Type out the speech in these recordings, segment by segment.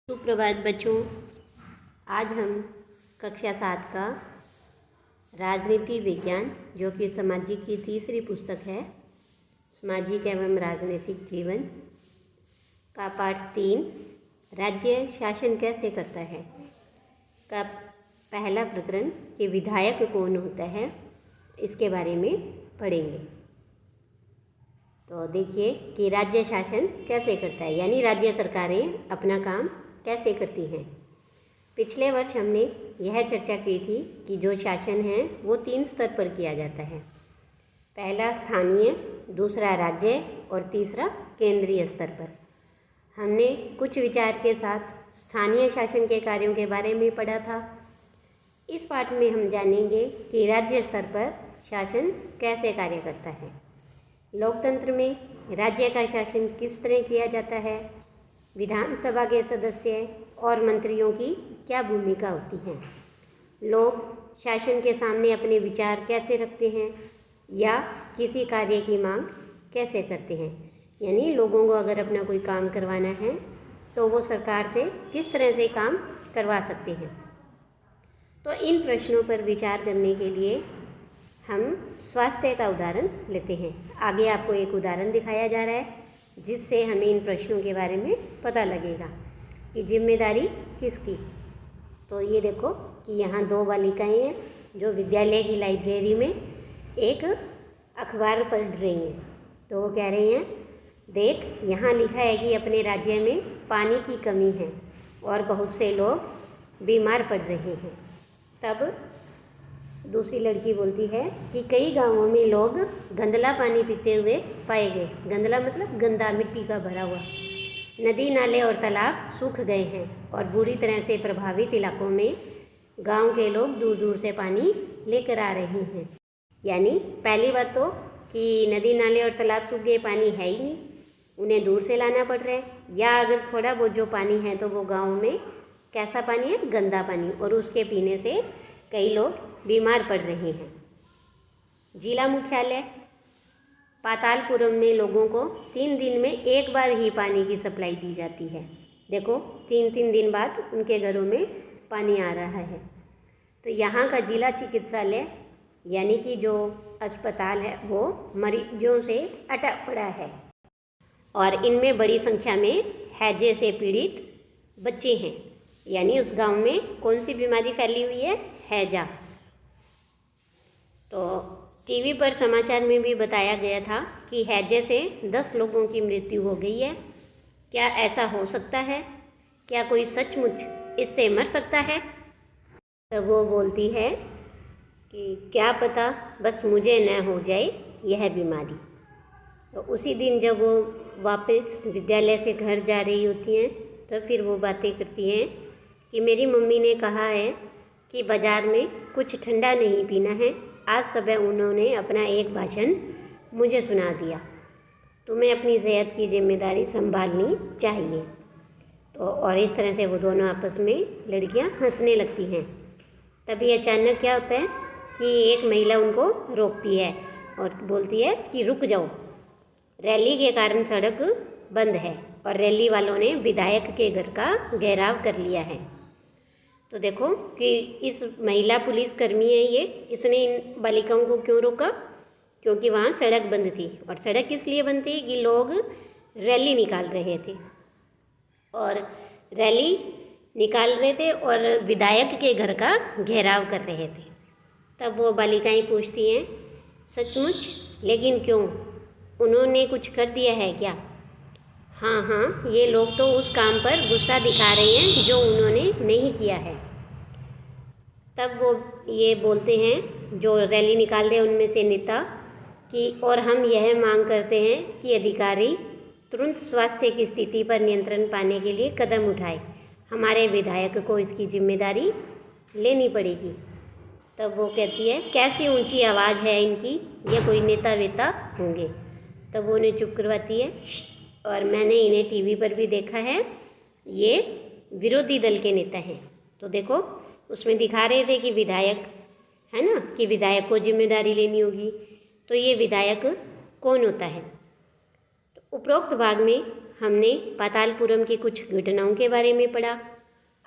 सुप्रभात बच्चों। आज हम कक्षा 7 का राजनीति विज्ञान, जो कि सामाजिक की तीसरी पुस्तक है, सामाजिक एवं राजनीतिक जीवन का पाठ 3 राज्य शासन कैसे करता है का पहला प्रकरण कि विधायक कौन होता है, इसके बारे में पढ़ेंगे। तो देखिए कि राज्य शासन कैसे करता है, यानी राज्य सरकारें अपना काम कैसे करती हैं। पिछले वर्ष हमने यह चर्चा की थी कि जो शासन है वो 3 स्तर पर किया जाता है। पहला स्थानीय, दूसरा राज्य और तीसरा केंद्रीय स्तर पर। हमने कुछ विचार के साथ स्थानीय शासन के कार्यों के बारे में पढ़ा था। इस पाठ में हम जानेंगे कि राज्य स्तर पर शासन कैसे कार्य करता है। लोकतंत्र में राज्य का शासन किस तरह किया जाता है, विधानसभा के सदस्य और मंत्रियों की क्या भूमिका होती है, लोग शासन के सामने अपने विचार कैसे रखते हैं या किसी कार्य की मांग कैसे करते हैं, यानी लोगों को अगर अपना कोई काम करवाना है तो वो सरकार से किस तरह से काम करवा सकते हैं। तो इन प्रश्नों पर विचार करने के लिए हम स्वास्थ्य का उदाहरण लेते हैं। आगे आपको एक उदाहरण दिखाया जा रहा है जिससे हमें इन प्रश्नों के बारे में पता लगेगा कि जिम्मेदारी किसकी। तो ये देखो कि यहाँ 2 बालिकाएं हैं जो विद्यालय की लाइब्रेरी में एक अखबार पढ़ रही हैं। तो वो कह रही हैं, देख यहाँ लिखा है कि अपने राज्य में पानी की कमी है और बहुत से लोग बीमार पड़ रहे हैं। तब दूसरी लड़की बोलती है कि कई गांवों में लोग गंदला पानी पीते हुए पाए गए। गंदला मतलब गंदा, मिट्टी का भरा हुआ। नदी, नाले और तालाब सूख गए हैं और बुरी तरह से प्रभावित इलाकों में गांव के लोग दूर दूर से पानी लेकर आ रहे हैं। यानी पहली बात तो कि नदी, नाले और तालाब सूख गए, पानी है ही नहीं, उन्हें दूर से लाना पड़ रहा है। या अगर थोड़ा बहुत जो पानी है तो वो गाँव में कैसा पानी है, गंदा पानी, और उसके पीने से कई लोग बीमार पड़ रहे हैं। जिला मुख्यालय पातालपुरम में लोगों को 3 दिन में एक बार ही पानी की सप्लाई दी जाती है। देखो 3-3 दिन बाद उनके घरों में पानी आ रहा है। तो यहाँ का जिला चिकित्सालय यानी कि जो अस्पताल है वो मरीजों से अटा पड़ा है और इनमें बड़ी संख्या में हैजे से पीड़ित बच्चे हैं। यानी उस गांव में कौन सी बीमारी फैली हुई है, हैजा। तो टीवी पर समाचार में भी बताया गया था कि हैजे से 10 लोगों की मृत्यु हो गई है। क्या ऐसा हो सकता है? क्या कोई सचमुच इससे मर सकता है? तो वो बोलती है कि क्या पता बस मुझे न हो जाए यह बीमारी। तो उसी दिन जब वो वापस विद्यालय से घर जा रही होती हैं तो फिर वो बातें करती हैं कि मेरी मम्मी ने कहा है कि बाज़ार में कुछ ठंडा नहीं पीना है। आज सुबह उन्होंने अपना एक भाषण मुझे सुना दिया। तुम्हें अपनी सेहत की जिम्मेदारी संभालनी चाहिए। तो और इस तरह से वो दोनों आपस में लड़कियां हंसने लगती हैं। तभी अचानक क्या होता है कि एक महिला उनको रोकती है और बोलती है कि रुक जाओ, रैली के कारण सड़क बंद है और रैली वालों ने विधायक के घर का घेराव कर लिया है। तो देखो कि इस महिला पुलिसकर्मी है ये, इसने इन बालिकाओं को क्यों रोका? क्योंकि वहाँ सड़क बंद थी। और सड़क किस लिए बंद थी? कि लोग रैली निकाल रहे थे और रैली निकाल रहे थे और विधायक के घर का घेराव कर रहे थे। तब वो बालिकाएं पूछती हैं, सचमुच? लेकिन क्यों, उन्होंने कुछ कर दिया है क्या? हाँ, ये लोग तो उस काम पर गुस्सा दिखा रहे हैं जो उन्होंने नहीं किया है। तब वो ये बोलते हैं, जो रैली निकाल रहे हैं उनमें से नेता, कि और हम यह मांग करते हैं कि अधिकारी तुरंत स्वास्थ्य की स्थिति पर नियंत्रण पाने के लिए कदम उठाए। हमारे विधायक को इसकी जिम्मेदारी लेनी पड़ेगी। तब वो कहती है, कैसी ऊंची आवाज़ है इनकी, ये कोई नेता वेता होंगे। तब वो उन्हें चुप करवाती है, और मैंने इन्हें टीवी पर भी देखा है, ये विरोधी दल के नेता हैं। तो देखो उसमें दिखा रहे थे कि विधायक है ना, कि विधायक को जिम्मेदारी लेनी होगी। तो ये विधायक कौन होता है? तो उपरोक्त भाग में हमने पातालपुरम की कुछ घटनाओं के बारे में पढ़ा।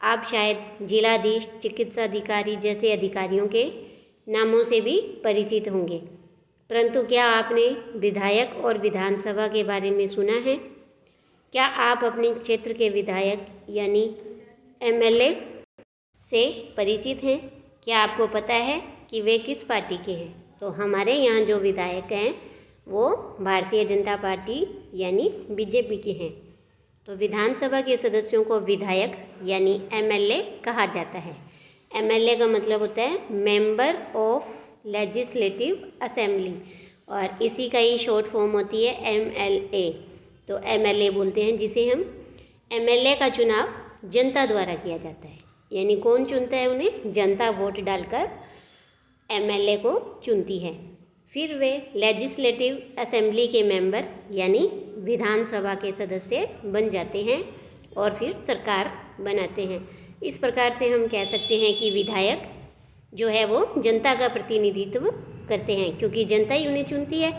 आप शायद जिलाधीश, चिकित्सा अधिकारी जैसे अधिकारियों के नामों से भी परिचित होंगे, परंतु क्या आपने विधायक और विधानसभा के बारे में सुना है? क्या आप अपने क्षेत्र के विधायक यानी एमएलए से परिचित हैं? क्या आपको पता है कि वे किस पार्टी के हैं? तो हमारे यहाँ जो विधायक हैं वो भारतीय जनता पार्टी यानी बीजेपी के हैं। तो विधानसभा के सदस्यों को विधायक यानी एमएलए कहा जाता है। एमएलए का मतलब होता है मेंबर ऑफ लेजिस्लेटिव असेंबली, और इसी का ही शॉर्ट फॉर्म होती है एमएलए। तो एमएलए बोलते हैं जिसे हम। एमएलए का चुनाव जनता द्वारा किया जाता है, यानी कौन चुनता है उन्हें? जनता वोट डालकर एमएलए को चुनती है। फिर वे लेजिस्लेटिव असेंबली के मेंबर यानी विधानसभा के सदस्य बन जाते हैं और फिर सरकार बनाते हैं। इस प्रकार से हम कह सकते हैं कि विधायक जो है वो जनता का प्रतिनिधित्व करते हैं, क्योंकि जनता ही उन्हें चुनती है,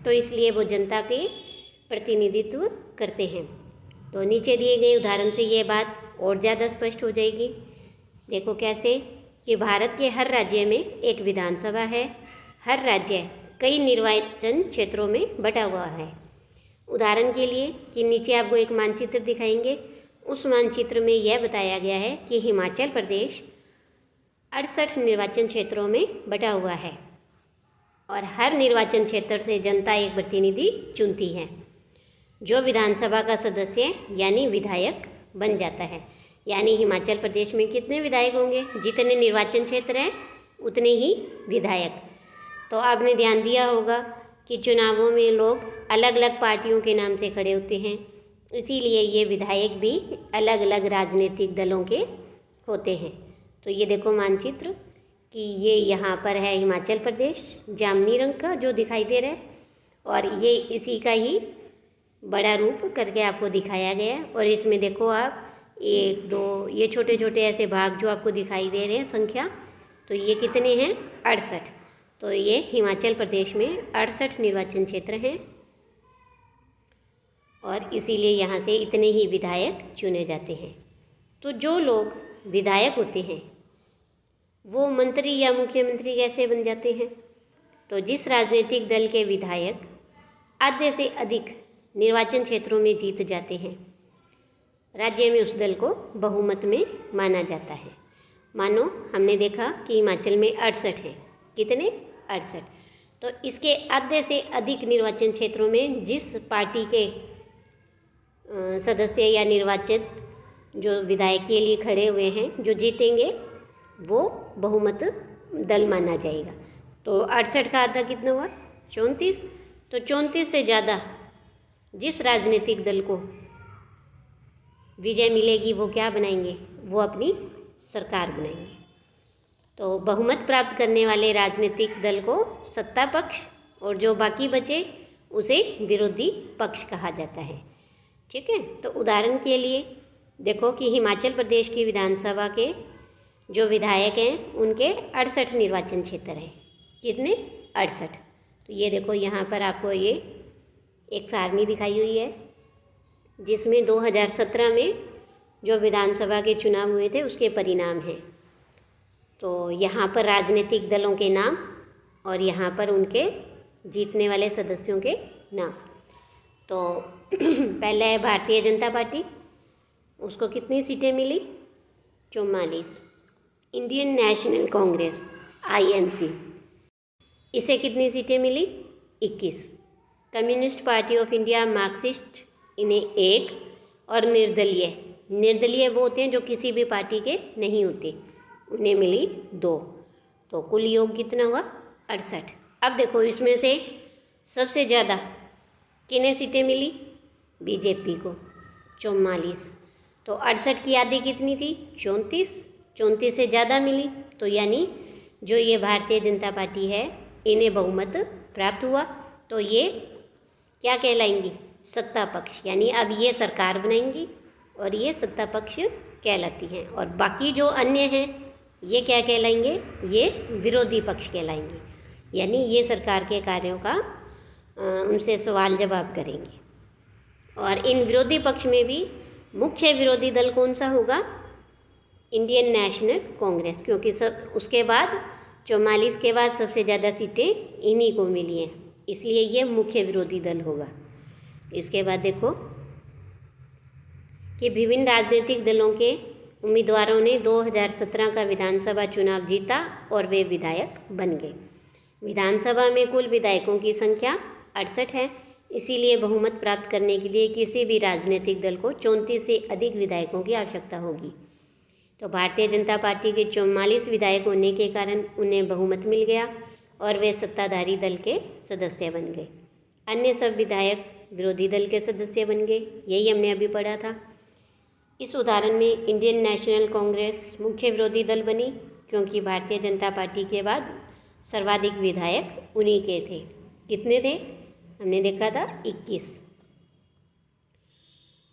तो इसलिए वो जनता के प्रतिनिधित्व करते हैं। तो नीचे दिए गए उदाहरण से ये बात और ज़्यादा स्पष्ट हो जाएगी। देखो कैसे कि भारत के हर राज्य में एक विधानसभा है। हर राज्य कई निर्वाचन क्षेत्रों में बटा हुआ है। उदाहरण के लिए कि नीचे आपको एक मानचित्र दिखाएंगे। उस मानचित्र में यह बताया गया है कि हिमाचल प्रदेश 68 निर्वाचन क्षेत्रों में बटा हुआ है और हर निर्वाचन क्षेत्र से जनता एक प्रतिनिधि चुनती है, जो विधानसभा का सदस्य यानी विधायक बन जाता है। यानी हिमाचल प्रदेश में कितने विधायक होंगे? जितने निर्वाचन क्षेत्र हैं उतने ही विधायक। तो आपने ध्यान दिया होगा कि चुनावों में लोग अलग अलग पार्टियों के नाम से खड़े होते हैं, इसीलिए ये विधायक भी अलग अलग राजनीतिक दलों के होते हैं। तो ये देखो मानचित्र कि ये यहाँ पर है हिमाचल प्रदेश, जामनी रंग का जो दिखाई दे रहा है, और ये इसी का ही बड़ा रूप करके आपको दिखाया गया है। और इसमें देखो आप 1, 2 ये छोटे छोटे ऐसे भाग जो आपको दिखाई दे रहे हैं संख्या, तो ये कितने हैं? 68। तो ये हिमाचल प्रदेश में 68 निर्वाचन क्षेत्र हैं और इसीलिए यहाँ से इतने ही विधायक चुने जाते हैं। तो जो लोग विधायक होते हैं वो मंत्री या मुख्यमंत्री कैसे बन जाते हैं? तो जिस राजनीतिक दल के विधायक आधे से अधिक निर्वाचन क्षेत्रों में जीत जाते हैं, राज्य में उस दल को बहुमत में माना जाता है। मानो हमने देखा कि हिमाचल में 68 हैं। कितने? 68। तो इसके आधे से अधिक निर्वाचन क्षेत्रों में जिस पार्टी के सदस्य या निर्वाचित जो विधायक के लिए खड़े हुए हैं जो जीतेंगे वो बहुमत दल माना जाएगा। तो 68 का आधा कितना हुआ? 34। तो 34 से ज़्यादा जिस राजनीतिक दल को विजय मिलेगी वो क्या बनाएंगे? वो अपनी सरकार बनाएंगे। तो बहुमत प्राप्त करने वाले राजनीतिक दल को सत्ता पक्ष और जो बाकी बचे उसे विरोधी पक्ष कहा जाता है। ठीक है। तो उदाहरण के लिए देखो कि हिमाचल प्रदेश की विधानसभा के जो विधायक हैं उनके 68 निर्वाचन क्षेत्र हैं। कितने? 68। तो ये देखो यहाँ पर आपको ये एक सारणी दिखाई हुई है जिसमें 2017 में जो विधानसभा के चुनाव हुए थे उसके परिणाम हैं। तो यहाँ पर राजनीतिक दलों के नाम और यहाँ पर उनके जीतने वाले सदस्यों के नाम। तो पहले है भारतीय जनता पार्टी, उसको कितनी सीटें मिली? 44। इंडियन नेशनल कांग्रेस INC, इसे कितनी सीटें मिली? 21। Communist party of India Marxist, इन्हें 1। और निर्दलीय वो होते हैं जो किसी भी पार्टी के नहीं होते, उन्हें मिली 2। तो कुल योग कितना हुआ? 68। अब देखो इसमें से सबसे ज़्यादा किन्हें सीटें मिली? बीजेपी को 44। तो 68 की आधी कितनी थी? 34। 34 से ज़्यादा मिली, तो यानी जो ये भारतीय जनता पार्टी है इन्हें बहुमत प्राप्त हुआ। तो ये क्या कहलाएंगी? सत्ता पक्ष, यानी अब ये सरकार बनाएंगी और ये सत्ता पक्ष कहलाती हैं। और बाकी जो अन्य हैं ये क्या कहलाएंगे? ये विरोधी पक्ष कहलाएंगे, यानी ये सरकार के कार्यों का उनसे सवाल जवाब करेंगे। और इन विरोधी पक्ष में भी मुख्य विरोधी दल कौन सा होगा? इंडियन नेशनल कांग्रेस, क्योंकि सब उसके बाद 44 के बाद सबसे ज़्यादा सीटें इन्हीं को मिली हैं, इसलिए ये मुख्य विरोधी दल होगा। इसके बाद देखो कि विभिन्न राजनीतिक दलों के उम्मीदवारों ने 2017 का विधानसभा चुनाव जीता और वे विधायक बन गए। विधानसभा में कुल विधायकों की संख्या 68 है, इसीलिए बहुमत प्राप्त करने के लिए किसी भी राजनीतिक दल को 34 से अधिक विधायकों की आवश्यकता होगी। तो भारतीय जनता पार्टी के 44 विधायक होने के कारण उन्हें बहुमत मिल गया और वे सत्ताधारी दल के सदस्य बन गए। अन्य सब विधायक विरोधी दल के सदस्य बन गए, यही हमने अभी पढ़ा था। इस उदाहरण में इंडियन नेशनल कांग्रेस मुख्य विरोधी दल बनी, क्योंकि भारतीय जनता पार्टी के बाद सर्वाधिक विधायक उन्हीं के थे। कितने थे? हमने देखा था 21।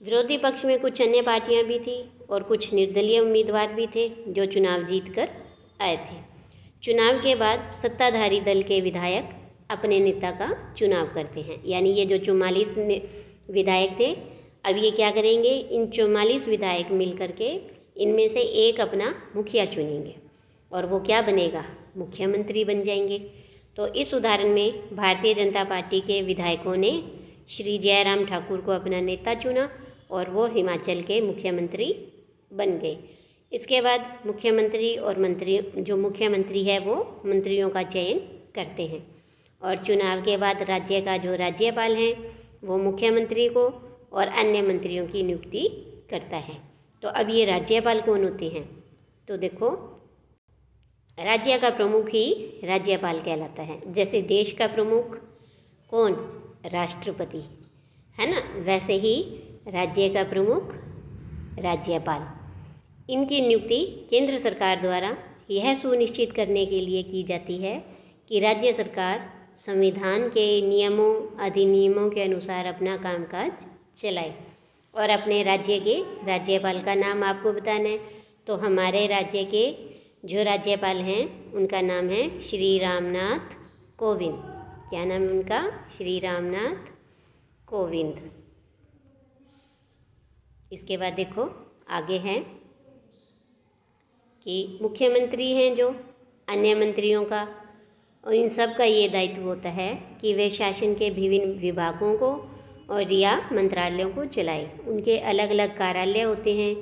विरोधी पक्ष में कुछ अन्य पार्टियां भी थी और कुछ निर्दलीय उम्मीदवार भी थे जो चुनाव जीत कर आए थे। चुनाव के बाद सत्ताधारी दल के विधायक अपने नेता का चुनाव करते हैं, यानी ये जो 44 विधायक थे, अब ये क्या करेंगे? इन 44 विधायक मिल करके इनमें से एक अपना मुखिया चुनेंगे और वो क्या बनेगा? मुख्यमंत्री बन जाएंगे। तो इस उदाहरण में भारतीय जनता पार्टी के विधायकों ने श्री जयराम ठाकुर को अपना नेता चुना और वो हिमाचल के मुख्यमंत्री बन गए। इसके बाद मुख्यमंत्री और मंत्री, जो मुख्यमंत्री है वो मंत्रियों का चयन करते हैं और चुनाव के बाद राज्य का जो राज्यपाल है वो मुख्यमंत्री को और अन्य मंत्रियों की नियुक्ति करता है। तो अब ये राज्यपाल कौन होते हैं? तो देखो, राज्य का प्रमुख ही राज्यपाल कहलाता है। जैसे देश का प्रमुख कौन? राष्ट्रपति, है ना? वैसे ही राज्य का प्रमुख राज्यपाल। इनकी नियुक्ति केंद्र सरकार द्वारा यह सुनिश्चित करने के लिए की जाती है कि राज्य सरकार संविधान के नियमों अधिनियमों के अनुसार अपना कामकाज चलाए। और अपने राज्य के राज्यपाल का नाम आपको बताना है। तो हमारे राज्य के जो राज्यपाल हैं उनका नाम है श्री रामनाथ कोविंद। क्या नाम है उनका? श्री रामनाथ कोविंद। इसके बाद देखो आगे है कि मुख्यमंत्री हैं जो अन्य मंत्रियों का, और इन सब का ये दायित्व होता है कि वे शासन के विभिन्न विभागों को और या मंत्रालयों को चलाए। उनके अलग अलग कार्यालय होते हैं।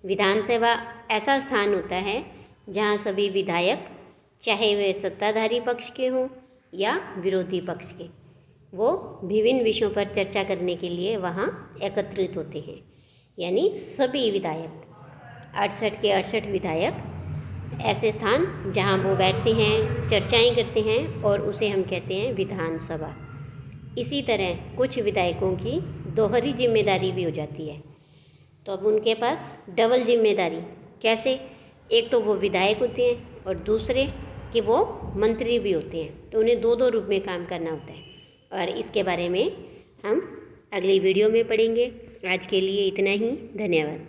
विधानसभा ऐसा स्थान होता है जहाँ सभी विधायक, चाहे वे सत्ताधारी पक्ष के हों या विरोधी पक्ष के, वो विभिन्न विषयों पर चर्चा करने के लिए वहाँ एकत्रित होते हैं। यानी सभी विधायक, 68 के 68 विधायक, ऐसे स्थान जहाँ वो बैठते हैं, चर्चाएं करते हैं और उसे हम कहते हैं विधानसभा। इसी तरह कुछ विधायकों की दोहरी जिम्मेदारी भी हो जाती है। तो अब उनके पास डबल जिम्मेदारी। कैसे? एक तो वो विधायक होते हैं और दूसरे कि वो मंत्री भी होते हैं, तो उन्हें दो रूप में काम करना होता है। और इसके बारे में हम अगली वीडियो में पढ़ेंगे। आज के लिए इतना ही। धन्यवाद।